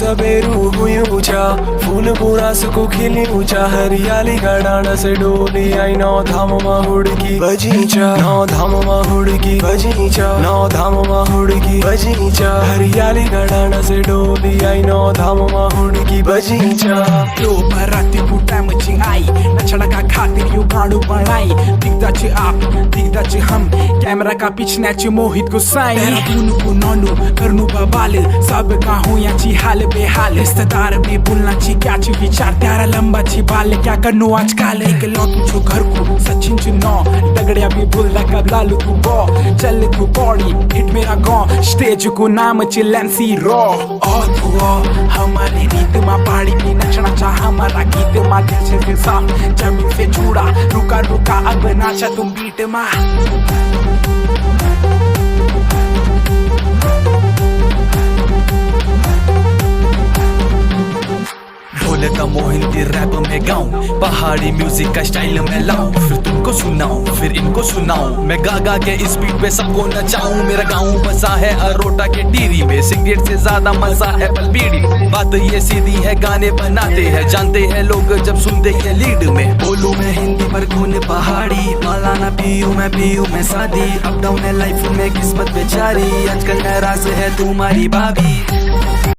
सवेरू हुई ऊंचा, फूल पूरा सुको खिली ऊंचा, हरियाली का डांडा से डोली आई, नौ धाम हुड़की बजीचा, नौ धाम हुड़की बजीचा, नौ धाम हुड़की बजीचा, हरियाली का डांडा से डोली आई, नौ धाम हुड़की बजीचा। यो भराती बुटामची आई, नचड़ा का खातिर यो गाड़ू बनाई, दिग्गज आप दिग्गज हम, कैमरा का पिछण्याची मोहित गुस्साई, को नॉनू करनू बबाल, सब का हो याची हाल बेहाल, रिश्तेदार भी बोलनाची क्याची विचार, त्यारा लंबाची बाल क्या करनो आजकाल, एक लौटू छो घर को सचिन च नौ, दगड़िया भी बोलदा कब लालू तू बॉ, चल तू बॉडी हिट मेरा गाँव, स्टेज को नाम च लैंसी रॉ, हमारी रीत मा पहाड़ी भी नचना चाह, हमारा गीत मा दिल से साफ, जमीन से जुड़ा रुका रुका अब नाचा तुम बीट मा। बोले का मोहिंदी रैप में गाऊं, पहाड़ी म्यूजिक का स्टाइल में लाऊं, फिर तुमको सुनाऊं फिर इनको सुनाऊं, मैं गा गा के इस बीट पे सबको नचाऊं। मेरा गाँव बसा है अरोटा के टीरी में, सिगरेट से ज्यादा मजा है पलबीड़ी, बात ये सीधी है गाने बनाते हैं, जानते हैं लोग जब सुनते हैं लीड में। बोलूं मैं हिंदी पर खून पहाड़ी, मौलाना पीयू मैं शादी, अप डाउन है लाइफ में किस्मत बेचारी, आजकल नाराज है तुम्हारी भाभी।